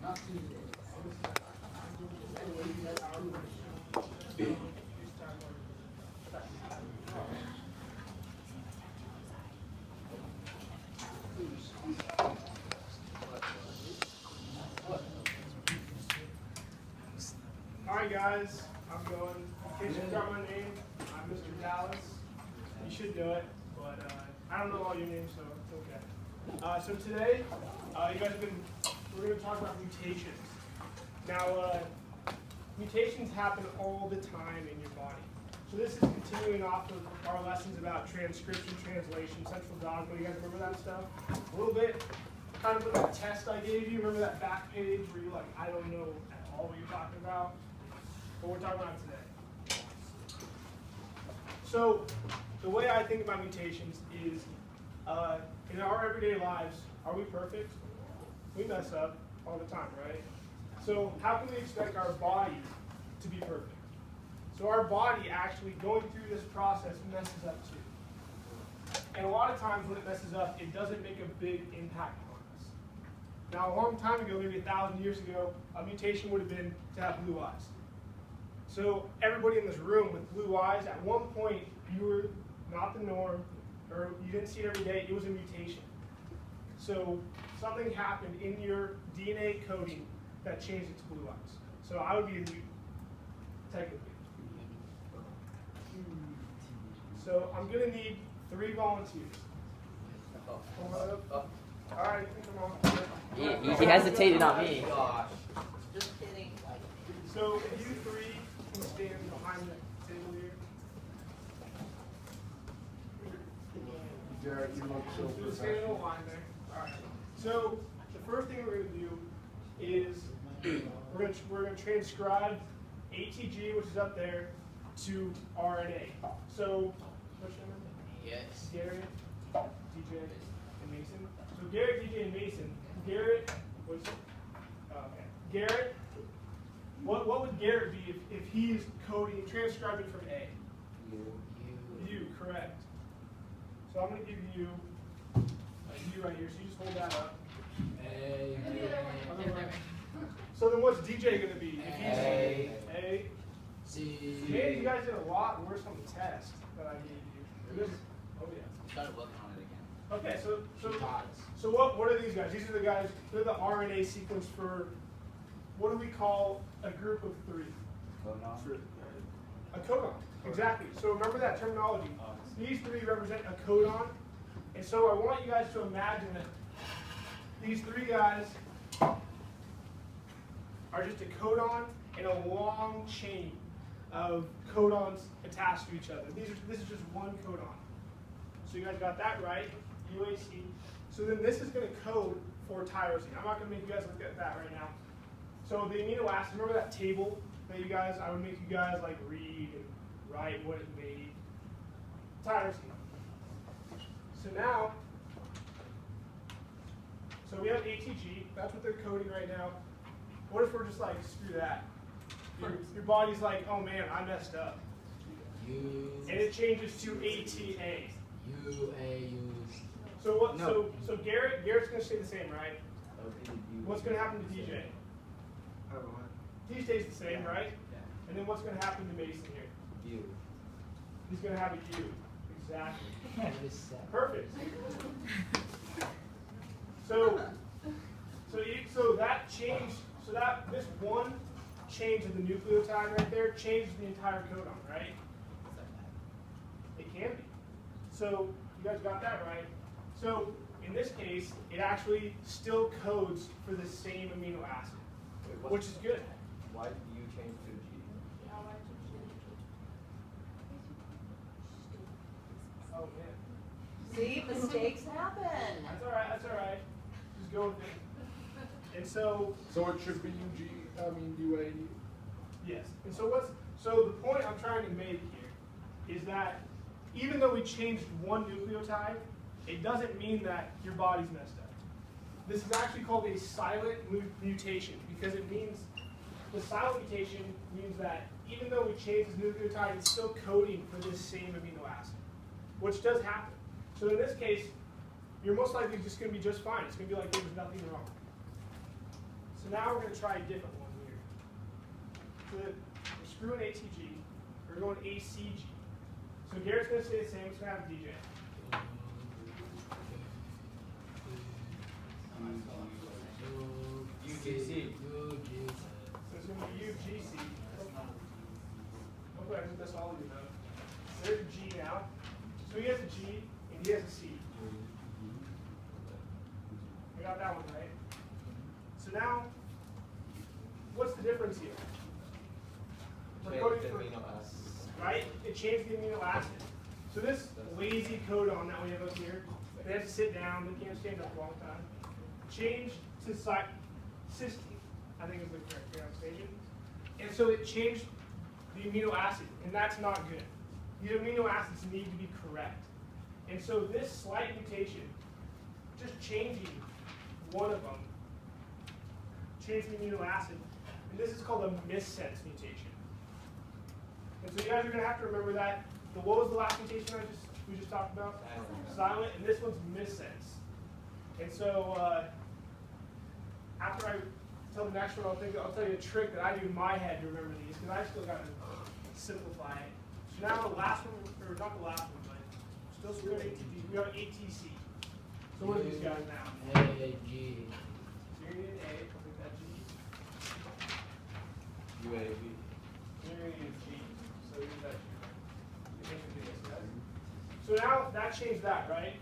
Alright guys, I'm going. In case you forgot my name, I'm Mr. Dallas. You should know it, but I don't know all your names, so it's okay. So today, we're going to talk about mutations. Now, mutations happen all the time in your body. So this is continuing off of our lessons about transcription, translation, central dogma. You guys remember that stuff? A little bit. Kind of with that test I gave you. Remember that back page where you're like, I don't know at all what you're talking about? What we're talking about today. So the way I think about mutations is in our everyday lives, are we perfect? We mess up all the time, right? So how can we expect our body to be perfect? So our body actually going through this process messes up too. And a lot of times when it messes up, it doesn't make a big impact on us. Now a long time ago, maybe 1,000 years ago, a mutation would have been to have blue eyes. So everybody in this room with blue eyes, at one point you were not the norm, or you didn't see it every day, it was a mutation. So something happened in your DNA coding that changed it to blue eyes. So I would be a mutant, technically. So I'm going to need 3 volunteers. All right, come on. He hesitated on me. Just kidding. So you 3 can stand behind the table here. Jared, you look so Just stand in a line there. All right. So the first thing we're going to do is we're going to transcribe ATG, which is up there, to RNA. So what's your name? Yes. Garrett, DJ, and Mason. So Garrett, DJ, and Mason. Garrett was okay. Garrett. What would Garrett be if he's coding, transcribing from A? You, correct. So I'm going to give you a U right here. So you just hold that up. So then what's DJ going to be? If he's A. C. Man, you guys did a lot worse on the test that I gave you. Oh yeah. Started working on it again. Okay, so what are these guys? These are the guys. They're the RNA sequence for. What do we call a group of 3? A codon. Exactly. So remember that terminology. These 3 represent a codon, and so I want you guys to imagine that these 3 guys are just a codon in a long chain of codons attached to each other. This is just one codon. So you guys got that right, UAC. So then this is going to code for tyrosine. I'm not going to make you guys look at that right now. So the amino acids, remember that table that I would make you guys like read and write what it made? Tyrosine. So now, so we have ATG, that's what they're coding right now. What if we're just like, screw that? Your body's like, oh man, I messed up. And it changes to ATA. So what? No. So Garrett's going to stay the same, right? What's going to happen to DJ? He stays the same, right? And then what's going to happen to Mason here? U. He's going to have a U. Exactly. Perfect. So that change. So that this one change of the nucleotide right there changes the entire codon, right? It can be. So you guys got that right. So in this case, it actually still codes for the same amino acid, which is good. Why did you change to G? Oh man. See, mistakes happen. That's all right. That's all right. Just go with it. And so So it should be UA. yes. And so the point I'm trying to make here is that even though we changed one nucleotide, it doesn't mean that your body's messed up. This is actually called a silent mutation because it means the silent mutation means that even though we changed this nucleotide, it's still coding for this same amino acid, which does happen. So in this case, you're most likely just going to be just fine. It's going to be like there was nothing wrong. So now we're going to try a different one here. So we're screwing ATG, we're going ACG. So Garrett's going to stay the same, it's going to have DJ. UGC. So it's going to be UGC. Hopefully I didn't miss all of you though. There's a G now. So he has a G and he has a C. I got that one right. So now, what's the difference here? We're coding for, right? It changed the amino acid. So this lazy codon that we have up here, they have to sit down, they can't stand up a long time. Changed to cysteine, I think is the correct pronunciation. And so it changed the amino acid, and that's not good. The amino acids need to be correct. And so this slight mutation, just changing one of them, changed the amino acid, and this is called a missense mutation. And so you guys are going to have to remember that. What was the last mutation we just talked about? Silent, and this one's missense. And so after I tell the next one, I'll tell you a trick that I do in my head to remember these, because I still got to simplify it. So now the last one, or not the last one, but still screwing ATG. We have ATC. So what are these guys now? AG. So you're going to need an A, I'll take that G. UAV. You're going to need a G. So use that G. So now that changed that, right?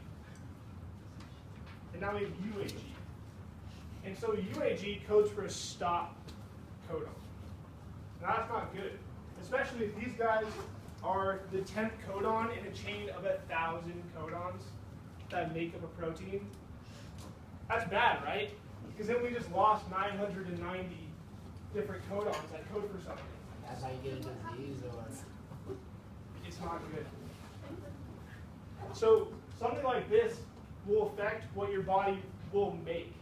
And now we have UAG. And so UAG codes for a stop codon. Now that's not good, especially if these guys are the 10th codon in a chain of 1,000 codons that make up a protein. That's bad, right? Because then we just lost 990 different codons that code for something. That's how you get a disease, or It's not good. So something like this will affect what your body will make.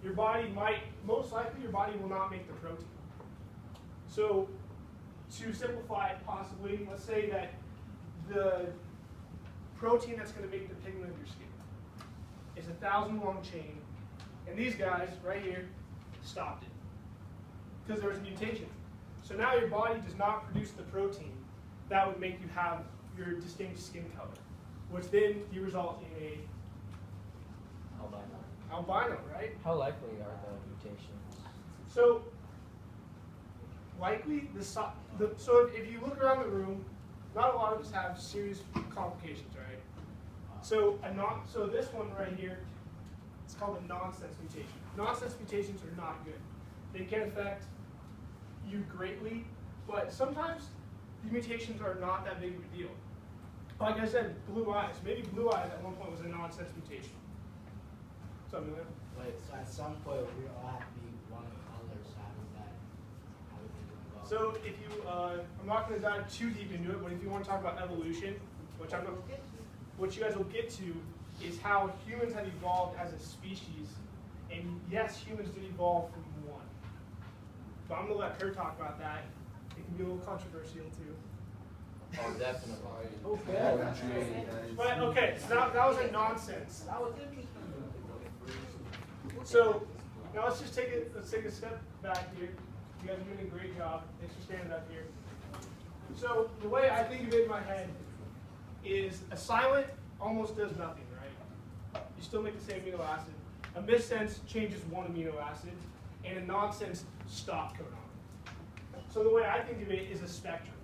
Your body might, most likely your body will not make the protein. So to simplify it possibly, let's say that the protein that's going to make the pigment of your skin is 1,000 long chain, and these guys right here stopped it because there was a mutation. So now your body does not produce the protein that would make you have your distinct skin color, which then you result in a albino, right? how likely are the mutations? So likely so if you look around the room, not a lot of us have serious complications, right? So so this one right here, it's called a nonsense mutation. Nonsense mutations are not good. They can affect you greatly, but sometimes these mutations are not that big of a deal. Like I said, blue eyes. Maybe blue eyes at one point was a nonsense mutation. What's up, Amelia? Wait, so at some point we all have to be one color, so how does that, how would it involve? So if you, I'm not going to dive too deep into it, but if you want to talk about evolution, which I'm not, what you guys will get to is how humans have evolved as a species. And yes, humans did evolve from one. But I'm going to let her talk about that. It can be a little controversial too. Oh, definitely. Okay. But okay, so that was a nonsense. So now let's take a step back here. You guys are doing a great job. Thanks for standing up here. So the way I think of it in my head is a silent almost does nothing, right? You still make the same amino acid. A missense changes one amino acid, and a nonsense stop codon. So the way I think of it is a spectrum.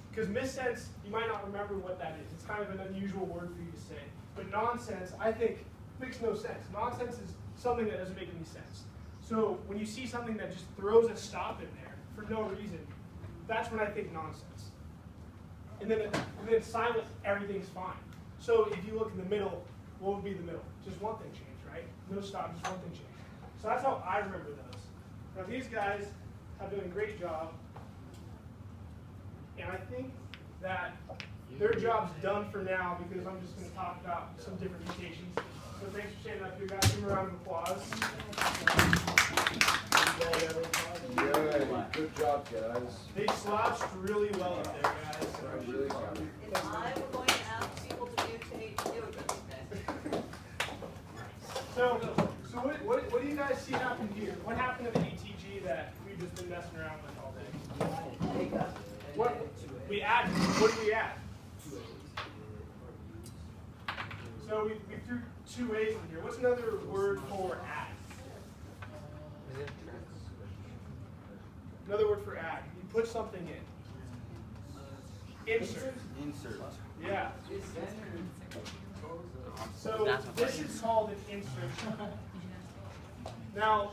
Because missense, you might not remember what that is. It's kind of an unusual word for you to say. But nonsense, I think, makes no sense. Nonsense is something that doesn't make any sense. So when you see something that just throws a stop in there for no reason, that's when I think nonsense. And then silent, everything's fine. So if you look in the middle, what would be the middle? Just one thing changed, right? No stop, just one thing changed. So that's how I remember those. Now these guys have done a great job. And I think that their job's done for now because I'm just going to talk about some different mutations. So thanks for standing up here, guys. Give them a round of applause. Good job, guys. They slouched really well up there, guys. Really good. If I were going to ask people to mutate, it would be this. So what do you guys see happen here? What happened to the ATG that we've just been messing around with all day? What we add? What did we add? So we threw 2 A's in here. What's another word for add? Another word for add. You put something in. Insert. Insert. Yeah. So this is called an insertion. Now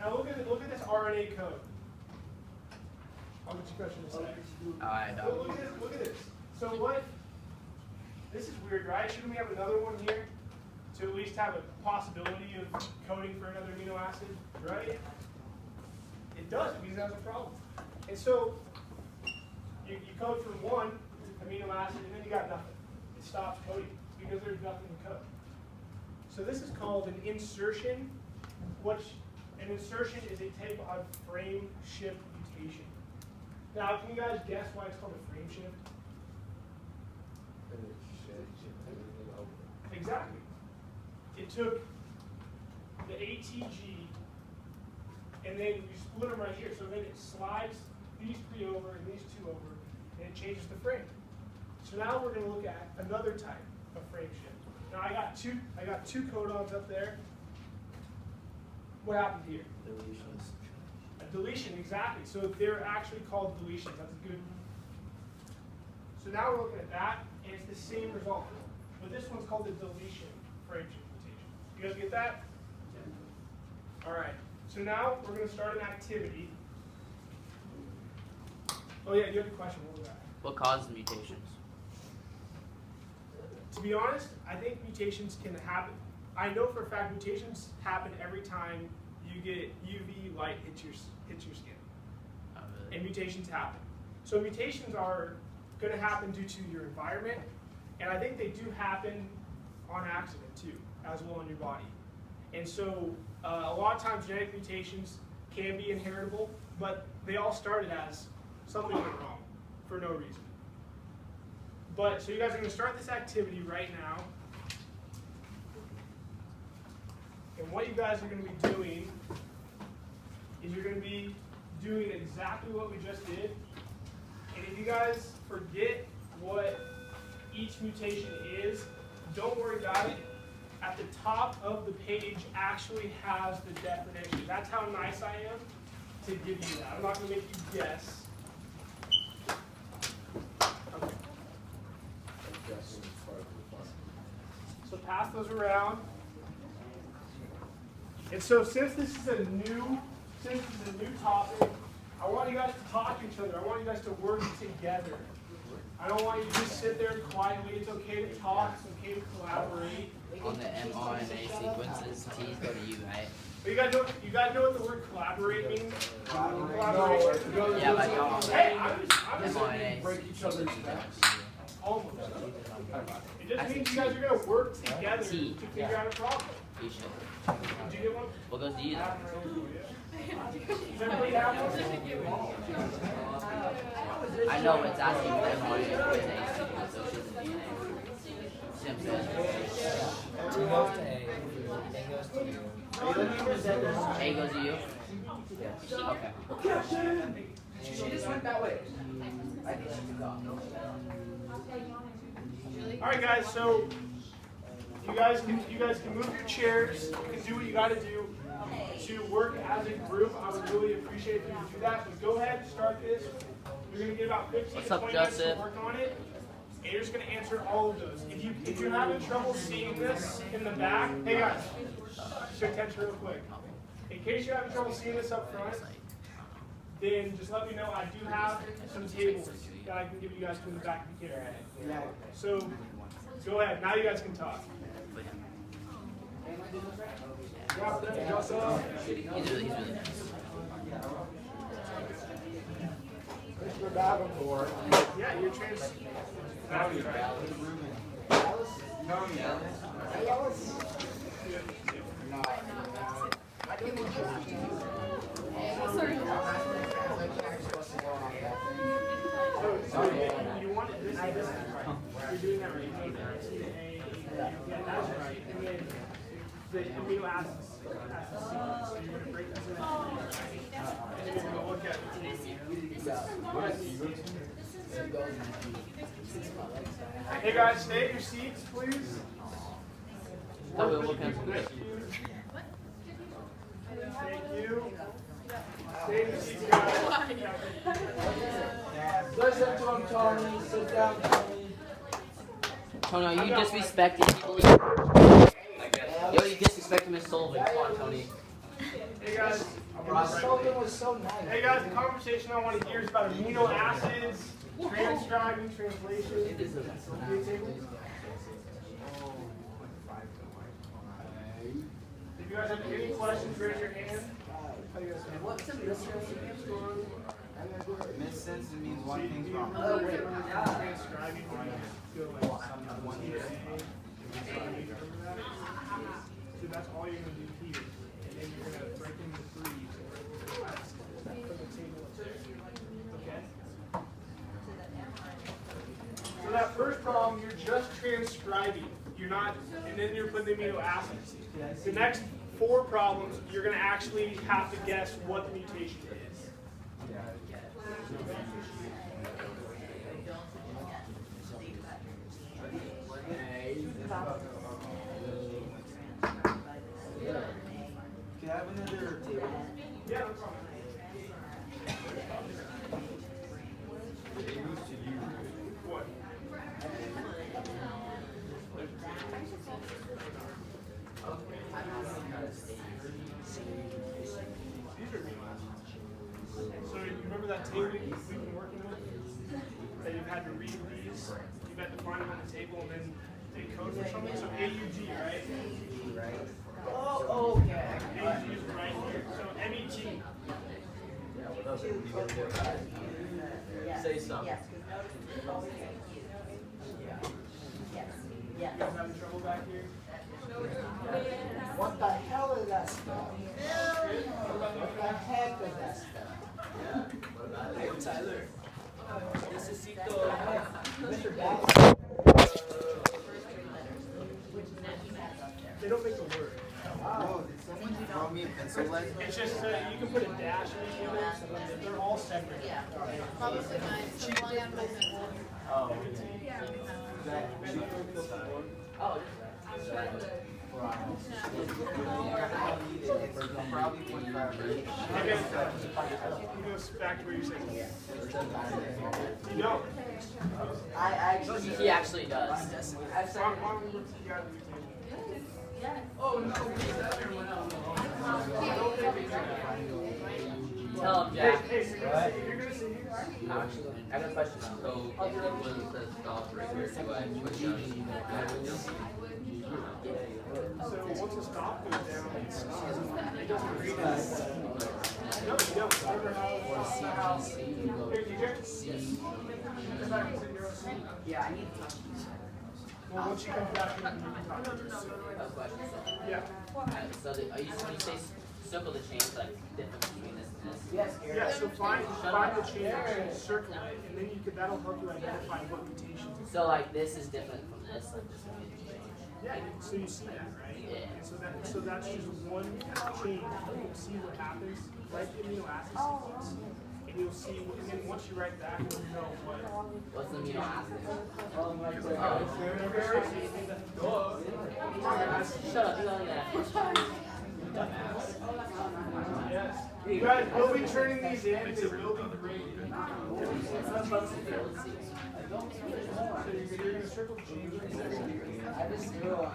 look at this RNA code. I'll get your question in a second. Look at this. So what? This is weird, right? Shouldn't we have another one here to at least have a possibility of coding for another amino acid, right? It does because it has a problem. And so you code for one amino acid and then you got nothing. It stops coding because there's nothing to code. So this is called an insertion, which an insertion is a type of frame shift mutation. Now, can you guys guess why it's called a frame shift? Exactly. It took the ATG and then you split them right here. So then it slides these 3 over and these 2 over and it changes the frame. So now we're going to look at another type of frame shift. Now I got two codons up there. What happened here? Deletions. A deletion, exactly. So they're actually called deletions. That's good. So now we're looking at that, and it's the same result. But this one's called the deletion frame shift mutation. You guys get that? Yeah. All right. So now we're going to start an activity. Oh yeah, you had a question. What was that? What causes mutations? To be honest, I think mutations can happen. I know for a fact mutations happen every time you get UV light hits your skin. Oh, really? And mutations happen. So mutations are going to happen due to your environment, and I think they do happen on accident too, as well in your body. And so a lot of times genetic mutations can be inheritable, but they all started as something went wrong for no reason. But, so you guys are going to start this activity right now. And what you guys are going to be doing is you're going to be doing exactly what we just did. And if you guys forget what each mutation is, don't worry about it. At the top of the page actually has the definition. That's how nice I am to give you that. I'm not going to make you guess. Okay. So pass those around. And so since this is a new topic, I want you guys to talk to each other. I want you guys to work together. I don't want you to just sit there quietly. It's okay to talk. It's okay to collaborate. On the mRNA sequences, T's go to U, right? But you guys know what the word collaborate means? Collaboration. Yeah, like on Hey, I'm just mRNA break each other's backs. almost. It just means you guys are going to work together to figure out a problem. patient. Did you get one? What goes to U then? Does everybody have one? I know it's asking for mRNA sequence, so it's DNA. See what I'm saying? T goes to A, A goes to U. A goes to U? Yes. Okay. She just went that way. I think she gone. All right, guys. So you guys can move your chairs. You can do what you got to do to work as a group. I would really appreciate if you would do that. But go ahead and start this. You're gonna get about 15 What's to up, 20 minutes to Joseph? work on it, and you're just gonna answer all of those. If you're having trouble seeing this in the back, hey guys, pay attention real quick. In case you're having trouble seeing this up front, then just let me know. I do have some tables that I can give you guys from the back if you care. So go ahead. Now you guys can talk. He's really nice. Mr. Davenport. Yeah, you're trans. Tony. So you wanted this is right. You're doing that right. You need that. That's right. And then the amino acids. So you're going to break this into and then you're going to look at Hey guys, stay at your seats, please. Thought we were looking at some Thank good. you. Thank you. Stay in your seats, guys. Listen to him, Tony. Sit down, Tony. Tony, are you disrespecting people? Yo, you disrespecting Miss Sullivan. Come on, Tony. Hey guys. Miss Sullivan was so nice. Hey guys, the conversation I want to hear is about amino acids, transcribing, translation. If you guys have any questions, raise your hand. What's the Missense means one thing's wrong. Oh, wait. Transcribing. So that's all you're going to do here. And then you're going to break into threes. From the table. Okay? So that first problem, you're just transcribing. You're not, and then you're putting the amino acids. The next 4 problems, you're going to actually have to guess what the mutation is. Can I have another table? Yeah, no problem. What? So you remember that table we've been working with? That you've had to read these, you've had to find them on the table and then they code for something? So AUG, right? Oh, okay. AUG is right here. So MET. Say something. You guys having trouble back here? What the hell is that stuff? What the heck is that stuff? Hey, Tyler. Mr. Dad. They don't make the word. Oh, did someone throw me a pencil lead? It's just you can put a dash in each of them, so they're all separate. Probably mine, so long out of my head. Oh. Probably 25. You go back to where you said you don't. I actually. He actually does. Oh no. Tell him, Jack. Hey, so you're gonna see here. Actually, I got a question. So if it was the stop right here, do I switch So once the stop goes down, it stops. It doesn't read us. No, you don't. Remember how Here, DJ? Come back and sit in your own seat. Yeah, I need to talk to you. Well, once you come back, you can talk to her. Yeah. So the, when you say circle the change, like difference between this and this. Yes, Yeah, so find the change, circle it, and then you could, that'll help you identify what mutations. So like this is different from this. Like this one is change. Yeah, so you see that, right? Yeah. And so that's just one change. You'll see what happens. Write the amino acid sequence, and you'll see. And then once you write that, you'll know what. What's the amino acid? Shut up, you don't that. Yes. You guys will be turning these in. They will be graded. So you're going to circle the change. I just do it on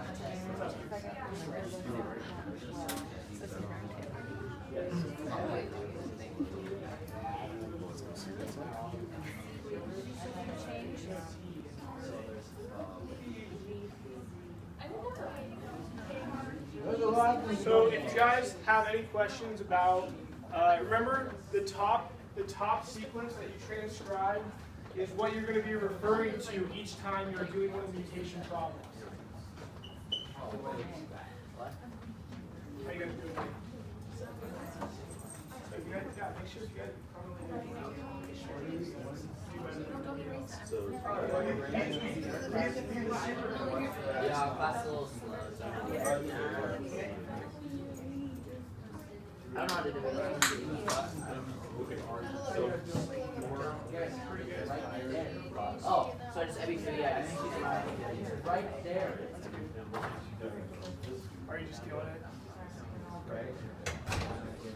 So if you guys have any questions about, remember the top sequence that you transcribe is what you're going to be referring to each time you're doing one of the mutation problems. What? How you guys doing? So you guys, yeah, make sure you guys Yeah, our class is a little slow. So. I don't know how to do it. Oh, so I just every video I just right there. Are you just killing it?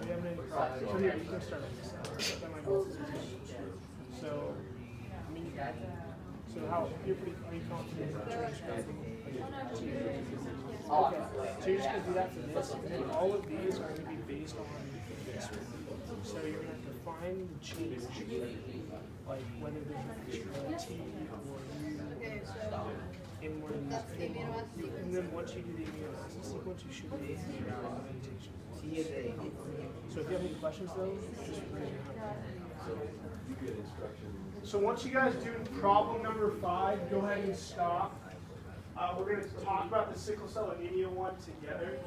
Do you have any problems? So here, you can start with this. So, I mean, so how, you're pretty, are you confident in transcribing? Okay, so you're just going to do that for this, and then all of these are going to be based on this one. So you're going to have to find the change, like whether there's an extra T or U in one of these. And then once you do the amino acid sequence, you should be able to figure out the mutation. So if you have any questions though, just raise your hand. So once you guys do problem number 5, go ahead and stop. We're going to talk about the sickle cell anemia one together.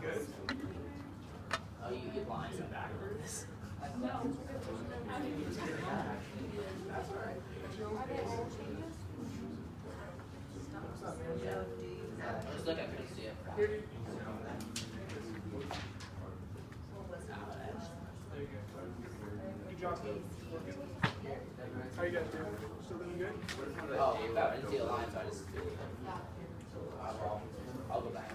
Good. Oh, you lines are backwards. That's all right. Just look, I couldn't see it. Here, dude. Good job, Steve. How you guys doing? Still doing good? Oh, I didn't see the line, so I just. I'll go back.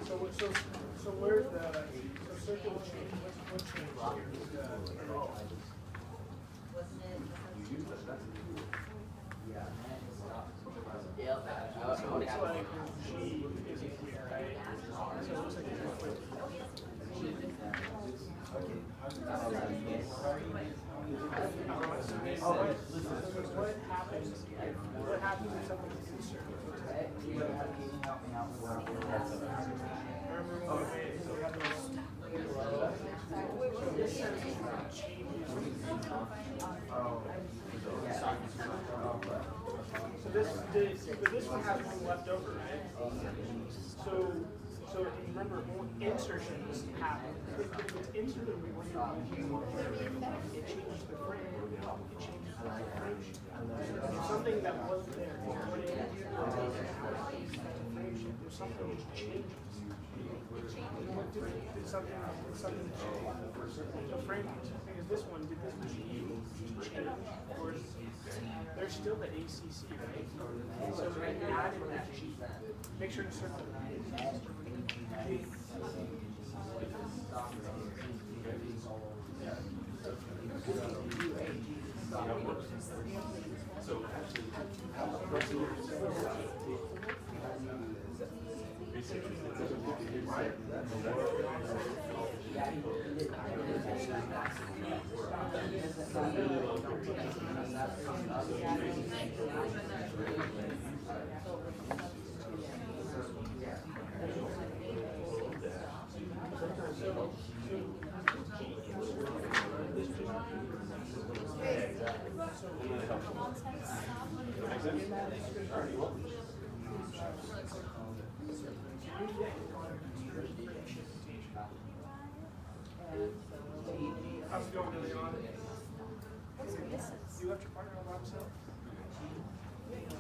So where's the circular change? What change? Yep. So it looks like G isn't here, right? So it looks like it's what happens if something's inserted? Remember when we made so we have this changes. But this one has one left over, right? So remember, insertions happen. If it's inserted in one it changes the frame. It changes the frame shape. If something that wasn't there, you put it in here, frame shape. There's something that changes. Did something change the frame? Because this one, did this G change? Or there's still the ACC, right? So we're going to add in that G. Make sure to circle that. How's it going, Leon? You left your partner all by himself?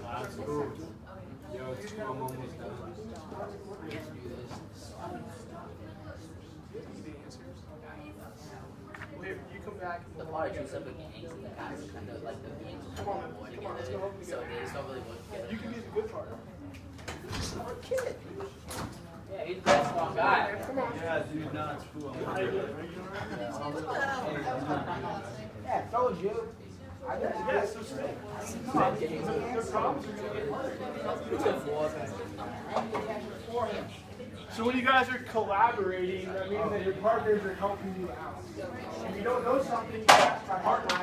That's cool. Yo, it's cool. I'm almost done. Well, here, you come back. The part is up against the guys kind of like the beings Come on, let's go home so together. they just don't really work together. You can be the good part. Smart kid. Yeah, he's a very strong guy. Come on. Yeah, dude, no, it's cool. How you doing? Are you doing alright? Yeah, I told you. I got Yeah, so stay. Come on, The problems are going to get harder. So when you guys are collaborating, that means that your partners are helping you out. If you don't know something, you ask my partner.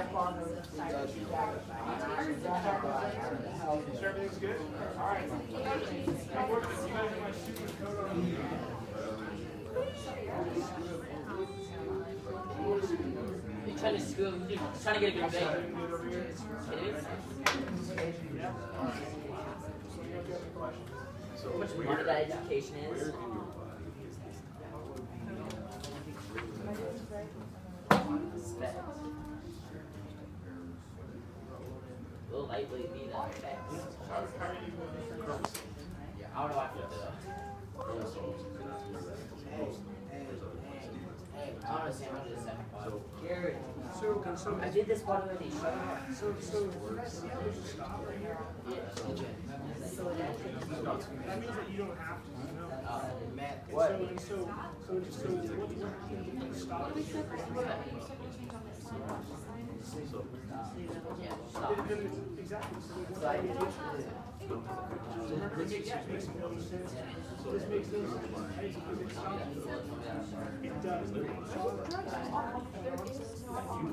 So everything's good? Alright. I'm working with you guys in my super code on You're trying to school, you're trying to get a good grade. It is? Whatever that education is. lightweight be that effects. How are you going to Yeah, I don't know why I flipped it up. I don't understand what it is 7.5. Jared, So I did this part of the day. you guys see how there's a stop right here? Yeah. That means that you don't have to, you know? What? So it just goes, what you stop is your Yeah, stop. Exactly. So I did it. Remember, it makes no sense. This makes no sense. Right? Because it stops. It does. You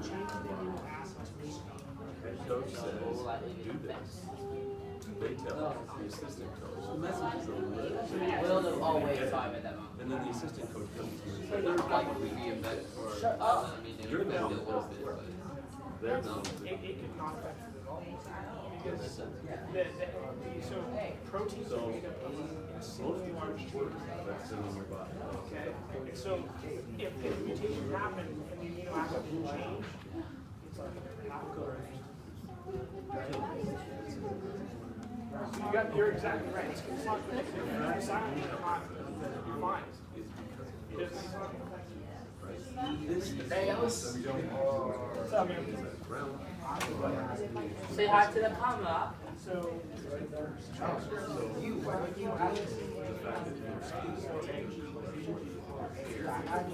change the amino acids for stop. Coach says, do this. They tell the assistant coach. The message is a little. Oh, wait, sorry, I meant that wrong. And then the assistant coach comes to me and They're says, likely be in bed for, I mean, they you're would down be a with little this. bit, but. They're No. down with It could not affect it at all. Because it. so proteins are made up of a single large Work chain. that's in your body. Okay? And so if a mutation happens and the amino acid will change, it's like half color. You're exactly right. It's not predictive. It's not fine. It's not Hey, else. What's up, man? Say hi to the camera. So, you have to see what happens. You're gonna have to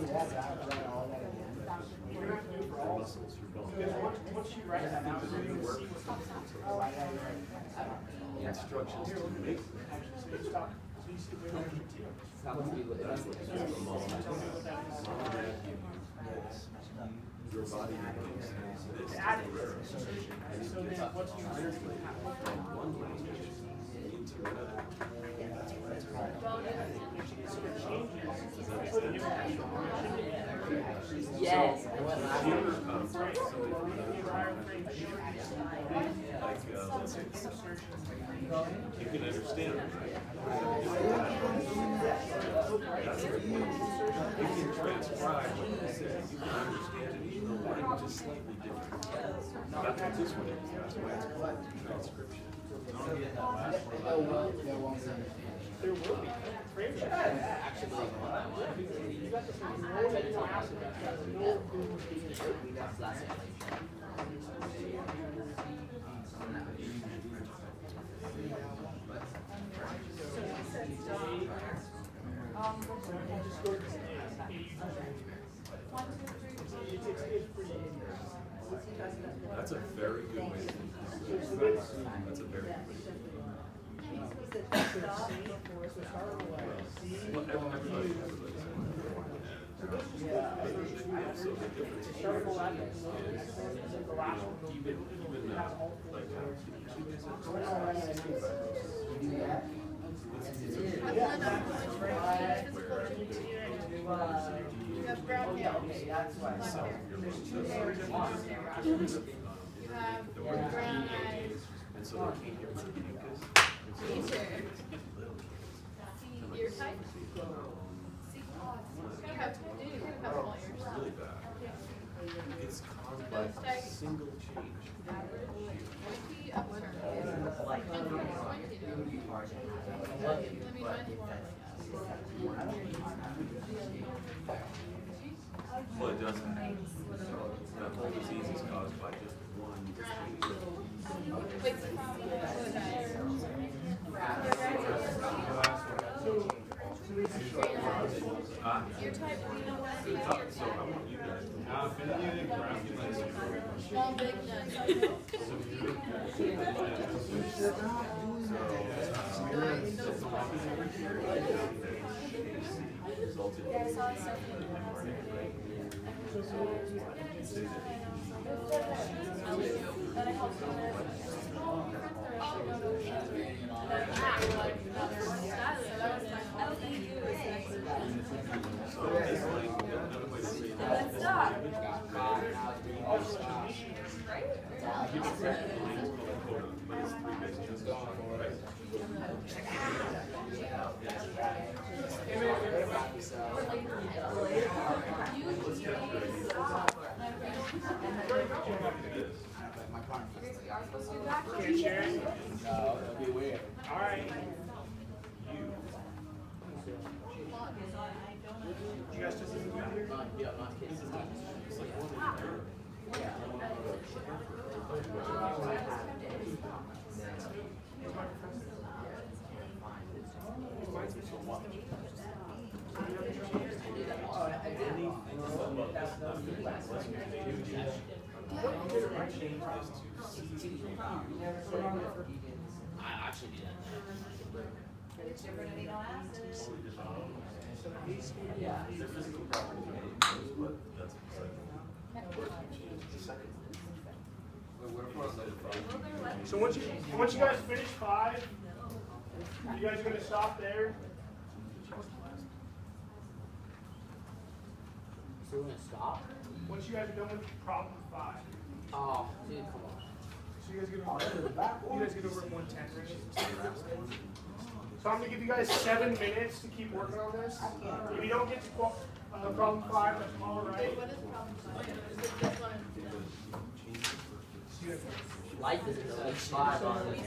do it for all of them. Because once you write that out, you're going to see what's The instructions to make them. stop. So you see the extra T. Your body makes this. Add it. So then what's your From one location into another. So it changes. So the new Yes. Here, let's say, you can understand it, right? That's the point. You can transcribe what you said. You can understand it, even though language is slightly different. That's what this one is. That's why it's called transcription. There will be. Actually, You got this amino acid that has no that's last year. just go to this it's pretty easy. That's a very good way to do it. That's a very good way to do it. Well, everybody. So the difference here is, even now, like, You have brown nails. You have brown eyes. and so they can't get rid of mucus. Ear type? You have small ears. Really bad. It's caused by a single change. Pointy, upturned. Pointy. Let me find you one. Well, it doesn't. That whole disease is caused by just one change. Wait, your type, you know what? So I want you guys to Small, big, none. This. Can't share it? No, it'll be weird. All right. You guys just listen to here? Yeah, not kids. I actually do that. It's different amino acids. Yeah. Their physical properties are those, but that's the second one. So once you guys finish 5, you guys are gonna stop there. So we're gonna stop? Once you guys are done with problem 5. Oh, dude, come on. So you guys get over at 110, right? So I'm gonna give you guys 7 minutes to keep working on this. If you don't get to problem 5, that's all right. What is problem 5? Is it just one? Life is at least 5 on this.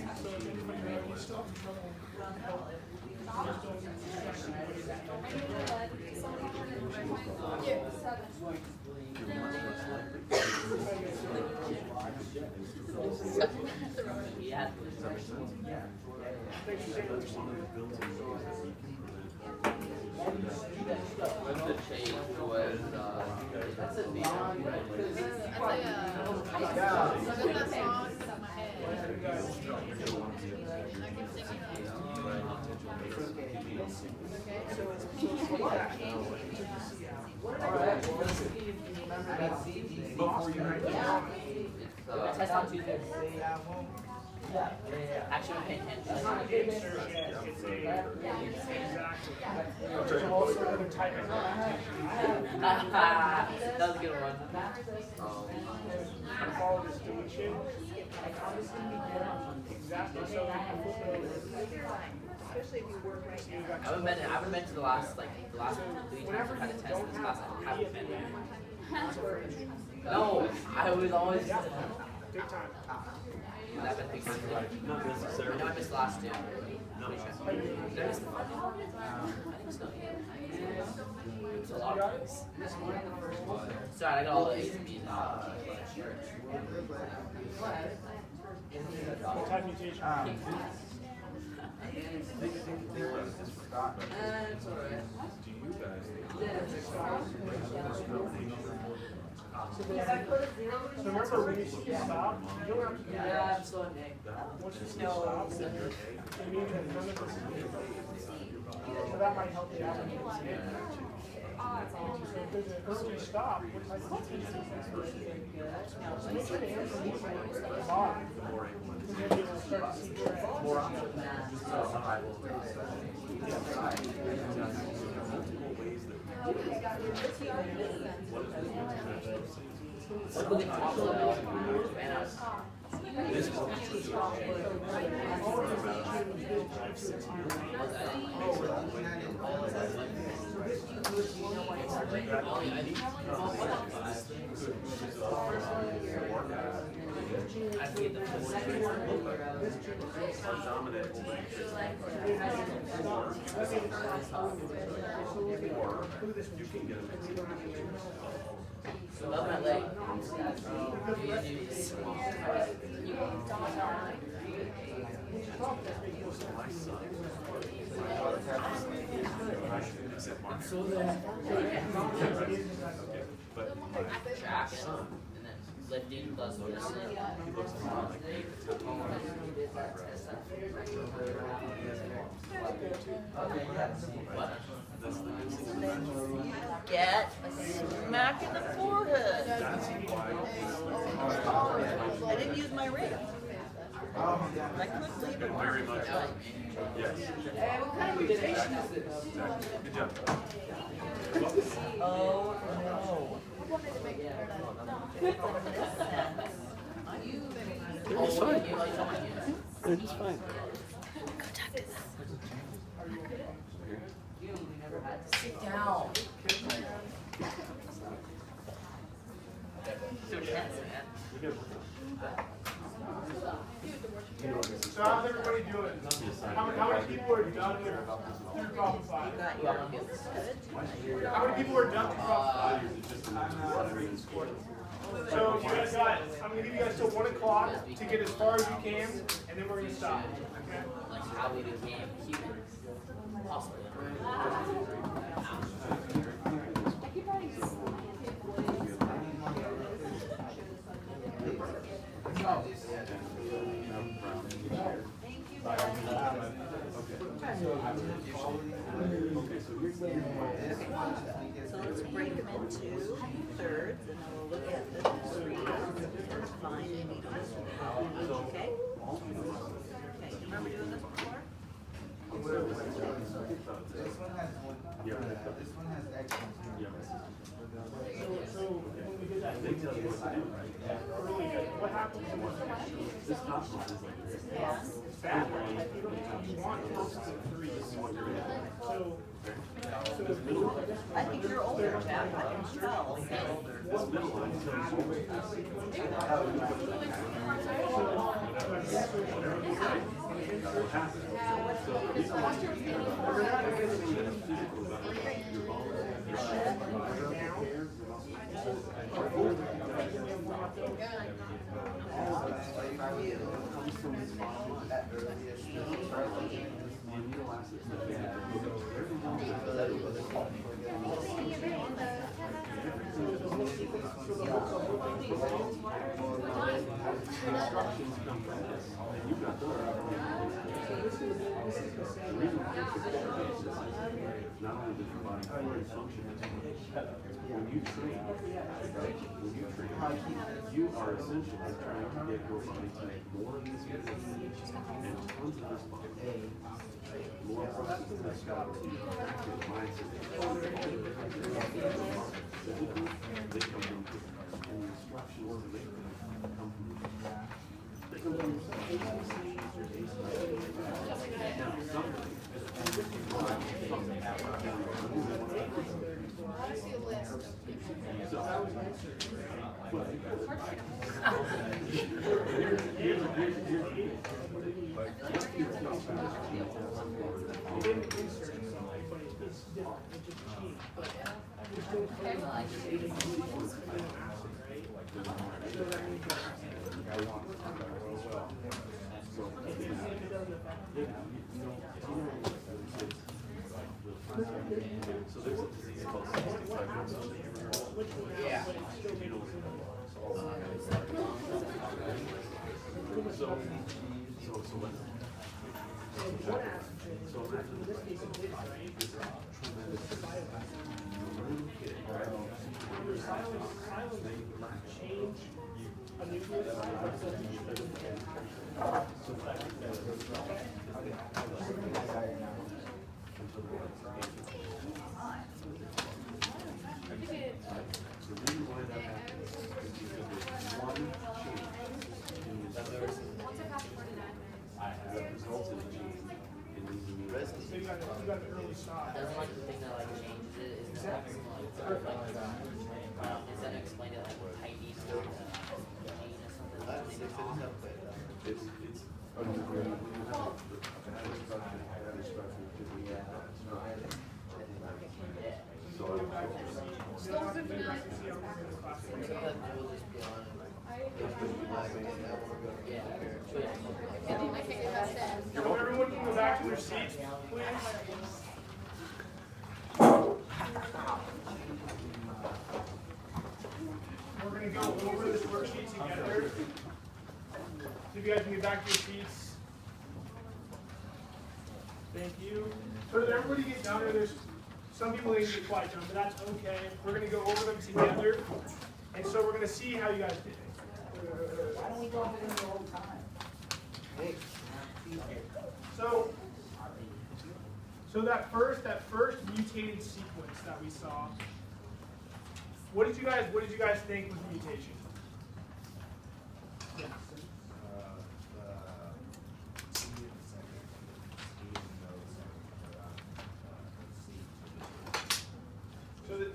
Yeah. What's the change was, That's a big one. I've got that song stuck in my head. And I keep singing Test on Tuesday. Actually, I'm paying attention. It's not a game search yet. It's exactly. There's also another type of That was a good one. follow this deletion. Exactly. So especially if you work right now. I haven't been to the last 3 times I've had a test in this class. I haven't been there. No, I was always. big time. I've been thinking. Not necessarily. I know I missed the last 2. No. Did I miss the one? I think so. It's a lot. Sorry, I got all the A's and B's now. What type of mutation? It's alright. Do you guys So remember when you stop, you don't have to do Yeah, that. I'm still in day. Once you stop, it means that none of this is being. So that might help you out. So if there's an early stop, what type of mutation is that? So you should answer these ones at the bottom. Because then you'll start to see trends. multiple ways that this Love my leg. my son. But Track it, and then lifting plus this. he looks a lot like me. What? That's the good thing. Get a smack in the forehead. That's why I didn't use my ring. I couldn't leave it. very much. Yes. Hey, what kind of mutation is this? Exactly. Good job. Oh, no. They're just fine. They're just fine. Sit down. So tense, man. You're good. So how's everybody doing? How many people are done with through problem 5? How many people are done with problem 5? So you guys got, I'm going to give you guys till 1 o'clock to get as far as you can, and then we're going to stop. Okay? Like how we became humans. Possibly. So let's break them into thirds, and then we'll look at the three find and needles. Okay? Okay, you remember doing this before? This one has one. This one has X. So when we did that, really good. What happens when this top one is like this? Yeah. It's bad, right? You want close to 3. So I think you're older, Jack. I can tell. This middle line is what happens. So these are instructions come from this, and you've got those. The reason why it's not only does your body function, when you train, you are essentially trying to get your body to make more of these and tons of response. More processes that start to active mindset. They come from, and the instructions to make them come from, they come from now, something. So there's a disease called cystic fibrosis. Yeah. So imagine this tremendous little kid, change a nucleus. The reason why that happens is because there's one change in the that results in a change in these amino acids. So you got an early stop. Doesn't like the thing that like changes it is that instead of explain it like tightening or gene or something. It's underground. You have a bad instruction to react on instruction. So Everyone can go back to their seats, please. We're going to go over this worksheet together. So if you guys can get back to your seats. Thank you. So did everybody get done? Or there's some people didn't get quite done, but that's okay. We're going to go over them together. And so we're going to see how you guys did. Why don't we go over this the whole time? So that first mutated sequence that we saw, what did you guys think was the mutation?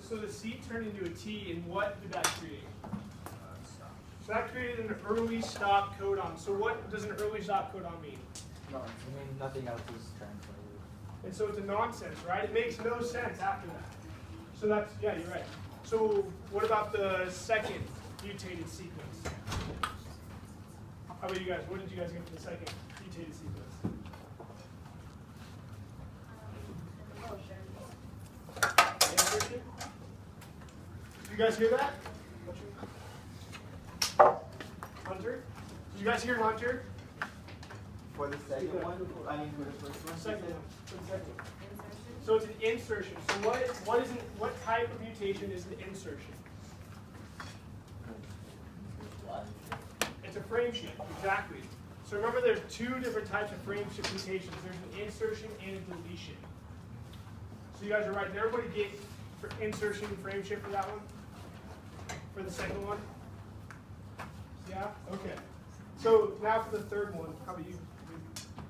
So the C turned into a T, and what did that create? So that created an early stop codon. So what does an early stop codon mean? No, I mean nothing else is translated. And so it's a nonsense, right? It makes no sense after that. So that's, yeah, you're right. So what about the second mutated sequence? How about you guys? What did you guys get for the second mutated sequence? Insertion? Did you guys hear that? Hunter? Did you guys hear Hunter? For the second one, I mean for the first one? Second one. For the second one. So it's an insertion. So what type of mutation is an insertion? What? It's a frame shift, exactly. So remember there's two different types of frame shift mutations. There's an insertion and a deletion. So you guys are right. Did everybody get for insertion and frame shift for that one? For the second one? Yeah? Okay. So now for the third one, how about you?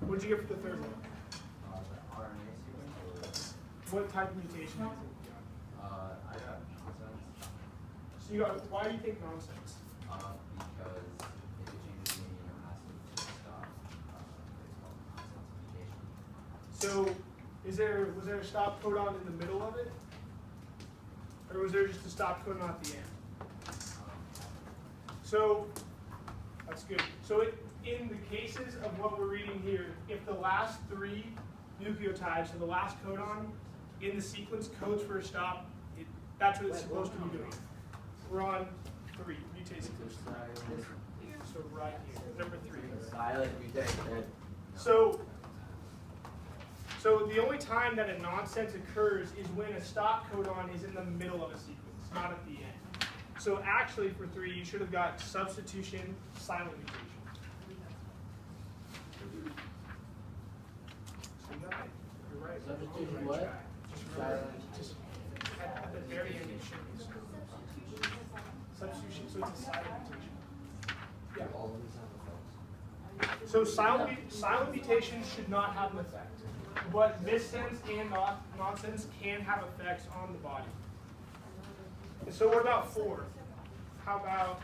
What did you get for the third one? RNA sequence? What type of mutation is it? I got nonsense. So you got, why do you think nonsense? Because if it changes the amino acid to stop, it's called nonsense mutation. So was there a stop codon in the middle of it? Or was there just a stop codon at the end? So that's good. So in the cases of what we're reading here, if the last three nucleotides, so the last codon in the sequence codes for a stop, that's what it's supposed to be doing. We're on 3, mutate sequence. So right here, number 3. Silent mutation. So the only time that a nonsense occurs is when a stop codon is in the middle of a sequence, not at the end. So actually for 3, you should have got substitution, silent mutation. So you're right. Substitution You're on the what? right track. Just remember, just at the very end it should be substitution, so it's a silent mutation. Yeah. All of these have effects. So silent mutations should not have an effect. But missense and nonsense can have effects on the body. And so what about 4? How about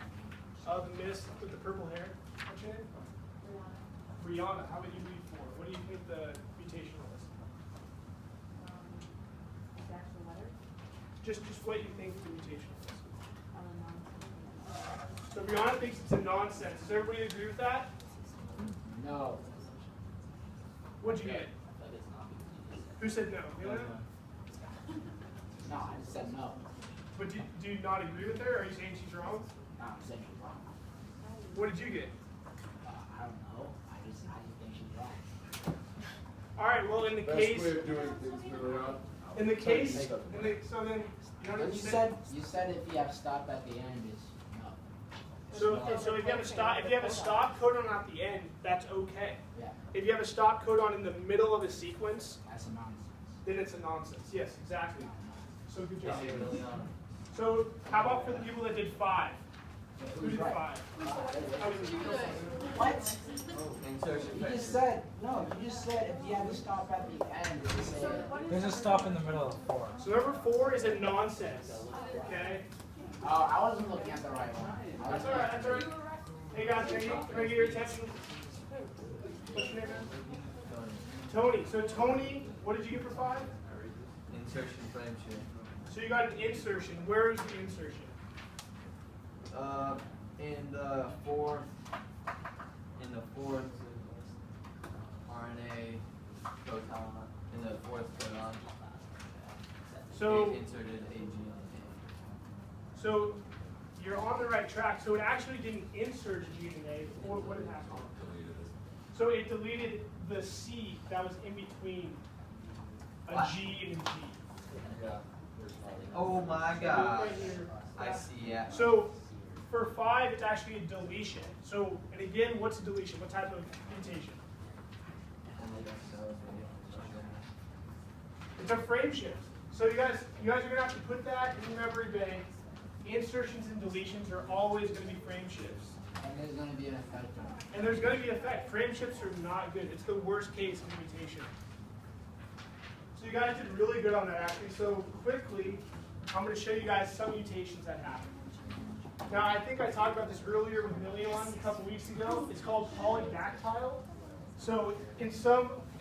the miss with the purple hair? What's your name? Brianna. How about you read 4? What do you think the mutation was? The actual letter? Just what you think the mutation was. So Brianna thinks it's a nonsense. Does everybody agree with that? No. What'd you get? Who said no? You know? No, I just said no. But do you not agree with her? Or are you saying she's wrong? No, I'm saying she's wrong. What did you get? I don't know. I just think she's wrong. All right. Well, in the case, Best way of doing things, Marianne. in the case, so then you But understand. you said if you have stop at the end is no. So if you have a stop codon at the end, that's okay. Yeah, If you have a stop codon in the middle of a sequence, that's a nonsense. then it's a nonsense. Yes, exactly. So good job. Is it really on? So how about for the people that did 5? Who did 5? What? Insertion. You just said no. You just said if you have a stop at the end, you say There's a stop in the middle of 4. So number 4 is a nonsense. Okay. oh, I wasn't looking at the right one. That's all right. That's all right. Hey guys, can I get your attention? What's your name, man? Tony. So Tony, what did you get for 5? Insertion frame shift. So you got an insertion. Where is the insertion? In the fourth RNA proton, in the fourth codon, So it inserted a G on So you're on the right track. So it actually didn't insert G and A. What did happen? So it deleted the C that was in between a G and a G. Yeah. Oh my gosh. I see, yeah. So for 5, it's actually a deletion. So, and again, what's a deletion? What type of mutation? It's a frame shift. So you guys are gonna have to put that in your memory bank. Insertions and deletions are always going to be frame shifts. And there's going to be an effect on it. And there's going to be effect. Frame shifts are not good. It's the worst case of mutation. So you guys did really good on that actually. So quickly, I'm going to show you guys some mutations that happen. Now, I think I talked about this earlier with Million a couple weeks ago. It's called polydactyl. So and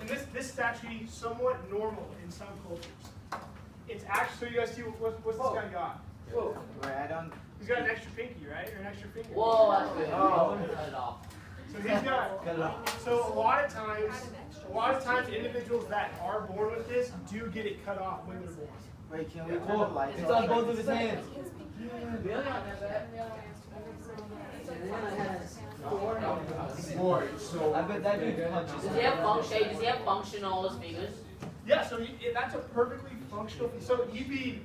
this is actually somewhat normal in some cultures. It's actually, so you guys see what's this guy got? Whoa. Wait, I don't. He's got an extra pinky, right? Or an extra finger. Whoa, that's good. Oh. Cut it off. So he's got. So a lot of times, individuals that are born with this do get it cut off when they're born. Wait, can we turn the lights It's off? on both of his hands. Boy, so. I bet that dude punches. Does he have functional fingers? Yeah, so that's a perfectly functional. So he'd be,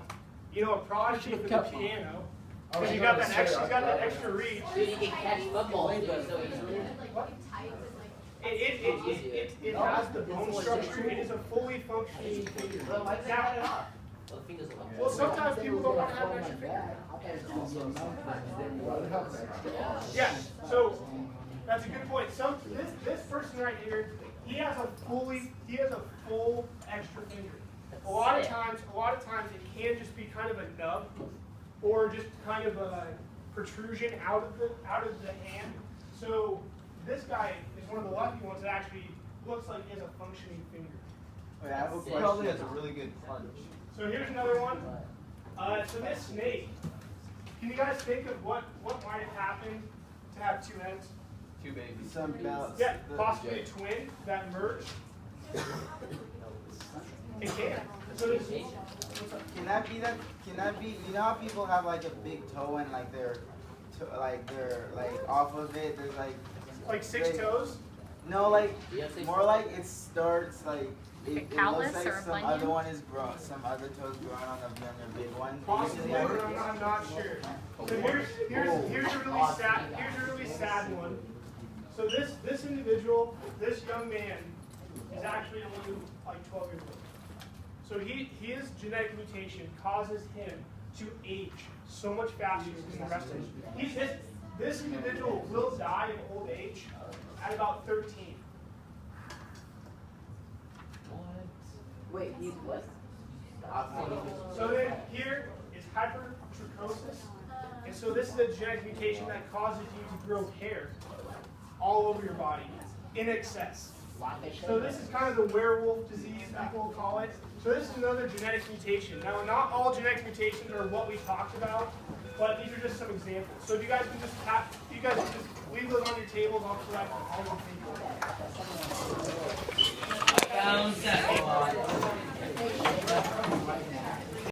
a prodigy for the piano. Because he's got that extra reach. Dude, he can catch footballs so easily. It has the bone structure. It is a fully functioning finger. Now, Well, the fingers are well, sometimes people don't want to have an extra finger. Yeah, so that's a good point. This person right here, he has a full extra finger. A lot of times it can just be kind of a nub, or just kind of a protrusion out of the hand. So this guy is one of the lucky ones that actually looks like he has a functioning finger. Wait, I have a question. Probably has a really good punch. So here's another one. So this snake, can you guys think of what might have happened to have two heads? Two babies. Some balance. Yeah, possibly a twin that merged. It can. So this, Can that be that? Can that be? You know how people have like a big toe and like they're off of it. There's like 6 toes? No, like more like it starts like. It looks like some other one is grown, some other toes growing on the big one. Possibly, I'm not sure. So here's a really sad one. So this individual, this young man, is actually only like 12 years old. So his genetic mutation causes him to age so much faster than the rest of us. This individual will die of old age at about 13. Wait, he's what? So then here is hypertrichosis. And so this is a genetic mutation that causes you to grow hair all over your body in excess. So this is kind of the werewolf disease, people call it. So this is another genetic mutation. Now, not all genetic mutations are what we talked about, but these are just some examples. So if you guys can just leave those on your tables, I'll collect all of them. Found that.